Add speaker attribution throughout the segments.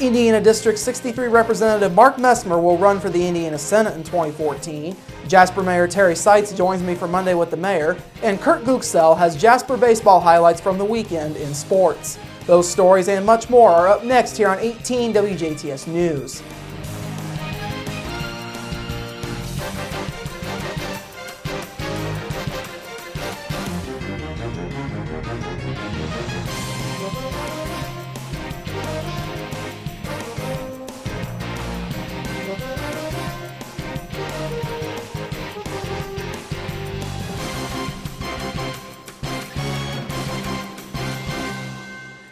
Speaker 1: Indiana District 63 Representative Mark Mesmer will run for the Indiana Senate in 2014. Jasper Mayor Terry Seitz joins me for Monday with the Mayor, and Kurt Guxell has Jasper baseball highlights from the weekend in sports. Those stories and much more are up next here on 18 WJTS News.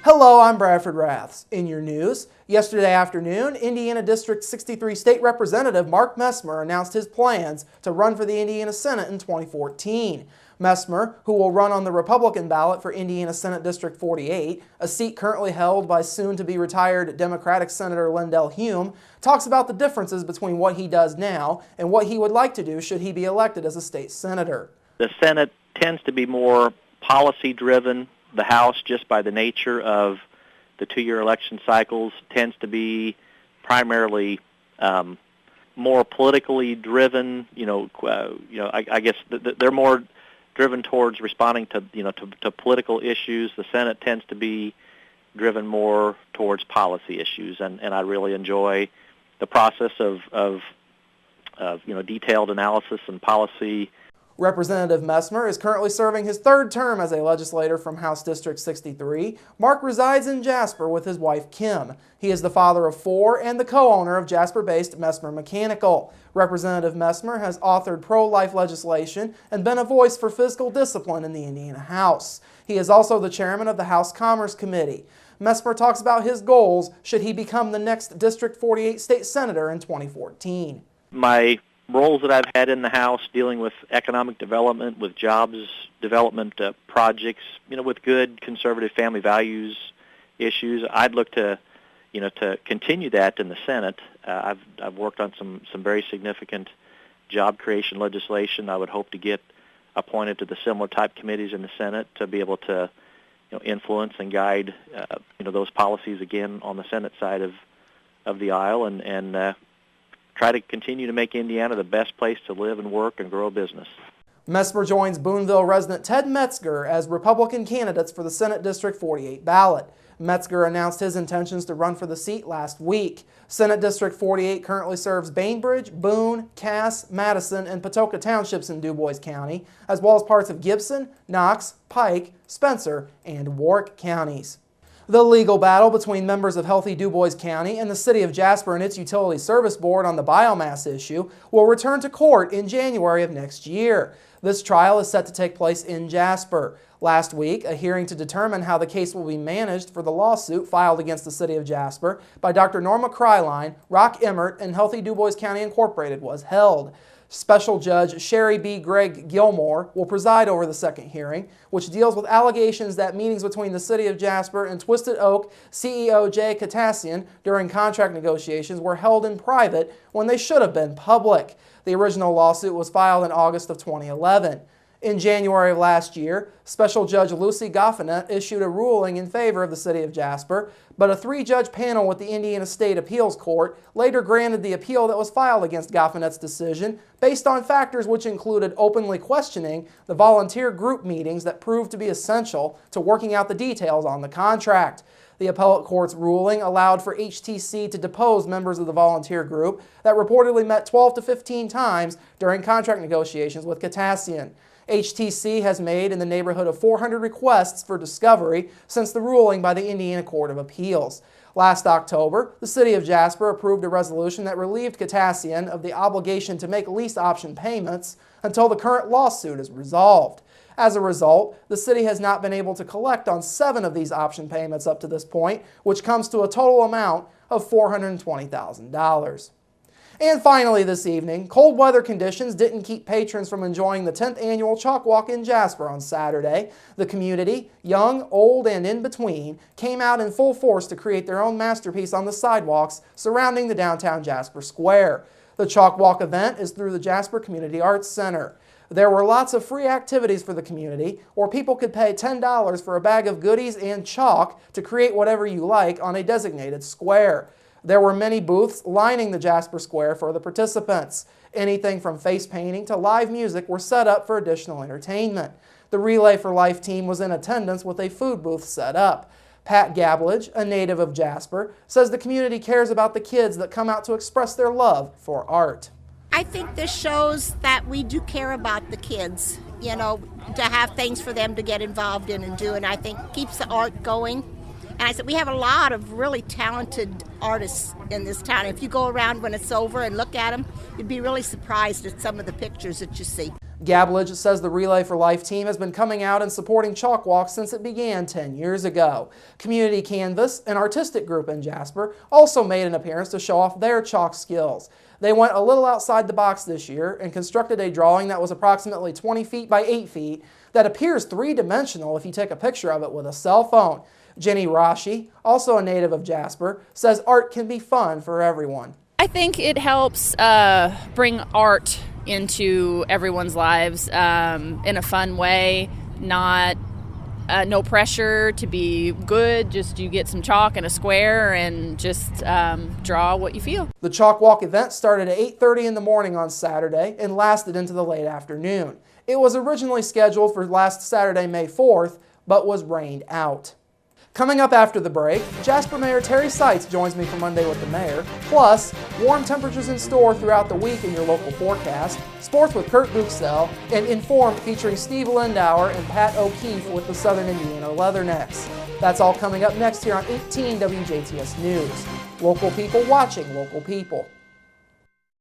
Speaker 1: Hello, I'm Bradford Raths. In your news, yesterday afternoon, Indiana District 63 State Representative Mark Mesmer announced his plans to run for the Indiana Senate in 2014. Mesmer, who will run on the Republican ballot for Indiana Senate District 48, a seat currently held by soon-to-be-retired Democratic Senator Lindell Hume, talks about the differences between what he does now and what he would like to do should he be elected as a state senator.
Speaker 2: The Senate tends to be more policy-driven. The House, just by the nature of the two-year election cycles, tends to be primarily more politically driven. I guess they're more driven towards responding to political issues. The Senate tends to be driven more towards policy issues, and I really enjoy the process of detailed analysis and policy.
Speaker 1: Representative Mesmer is currently serving his third term as a legislator from House District 63. Mark resides in Jasper with his wife Kim. He is the father of 4 and the co-owner of Jasper-based Mesmer Mechanical. Representative Mesmer has authored pro-life legislation and been a voice for fiscal discipline in the Indiana House. He is also the chairman of the House Commerce Committee. Mesmer talks about his goals should he become the next District 48 state senator in 2014.
Speaker 2: My roles that I've had in the House dealing with economic development, with jobs development projects, with good conservative family values issues, I'd look to continue that in the Senate. I've worked on some very significant job creation legislation. I would hope to get appointed to the similar type committees in the Senate to be able to influence and guide those policies again on the Senate side of the aisle, and try to continue to make Indiana the best place to live and work and grow a business.
Speaker 1: Mesmer joins Boonville resident Ted Metzger as Republican candidates for the Senate District 48 ballot. Metzger announced his intentions to run for the seat last week. Senate District 48 currently serves Bainbridge, Boone, Cass, Madison, and Patoka townships in DuBois County, as well as parts of Gibson, Knox, Pike, Spencer, and Warwick counties. The legal battle between members of Healthy DuBois County and the City of Jasper and its Utility Service Board on the biomass issue will return to court in January of next year. This trial is set to take place in Jasper. Last week, a hearing to determine how the case will be managed for the lawsuit filed against the City of Jasper by Dr. Norma Kryline, Rock Emmert, and Healthy DuBois County Incorporated was held. Special Judge Sherry B. Gregg Gilmore will preside over the second hearing, which deals with allegations that meetings between the City of Jasper and Twisted Oak CEO Jay Katassian during contract negotiations were held in private when they should have been public. The original lawsuit was filed in August of 2011. In January of last year, Special Judge Lucy Goffinet issued a ruling in favor of the City of Jasper, but a 3-judge panel with the Indiana State Appeals Court later granted the appeal that was filed against Goffinet's decision based on factors which included openly questioning the volunteer group meetings that proved to be essential to working out the details on the contract. The appellate court's ruling allowed for HTC to depose members of the volunteer group that reportedly met 12 to 15 times during contract negotiations with Katassian. HTC has made in the neighborhood of 400 requests for discovery since the ruling by the Indiana Court of Appeals. Last October, the City of Jasper approved a resolution that relieved Katassian of the obligation to make lease option payments until the current lawsuit is resolved. As a result, the city has not been able to collect on 7 of these option payments up to this point, which comes to a total amount of $420,000. And finally this evening, cold weather conditions didn't keep patrons from enjoying the 10th annual Chalk Walk in Jasper on Saturday. The community, young, old, and in between, came out in full force to create their own masterpiece on the sidewalks surrounding the downtown Jasper Square. The Chalk Walk event is through the Jasper Community Arts Center. There were lots of free activities for the community, or people could pay $10 for a bag of goodies and chalk to create whatever you like on a designated square. There were many booths lining the Jasper Square for the participants. Anything from face painting to live music were set up for additional entertainment. The Relay for Life team was in attendance with a food booth set up. Pat Gablage, a native of Jasper, says the community cares about the kids that come out to express their love for art.
Speaker 3: I think this shows that we do care about the kids, you know, to have things for them to get involved in and do, and I think keeps the art going. And I said, we have a lot of really talented artists in this town. If you go around when it's over and look at them, you'd be really surprised at some of the pictures that you see.
Speaker 1: Gablage says the Relay for Life team has been coming out and supporting chalk walks since it began 10 years ago. Community Canvas, an artistic group in Jasper, also made an appearance to show off their chalk skills. They went a little outside the box this year and constructed a drawing that was approximately 20 feet by 8 feet that appears three-dimensional if you take a picture of it with a cell phone. Jenny Rashi, also a native of Jasper, says art can be fun for everyone.
Speaker 4: I think it helps bring art into everyone's lives in a fun way, not no pressure to be good, just you get some chalk and a square and just draw what you feel.
Speaker 1: The Chalk Walk event started at 8:30 in the morning on Saturday and lasted into the late afternoon. It was originally scheduled for last Saturday, May 4th, but was rained out. Coming up after the break, Jasper Mayor Terry Seitz joins me for Monday with the Mayor, plus warm temperatures in store throughout the week in your local forecast, sports with Kurt Buchsel, and Informed featuring Steve Lindauer and Pat O'Keefe with the Southern Indiana Leathernecks. That's all coming up next here on 18 WJTS News. Local people watching local people.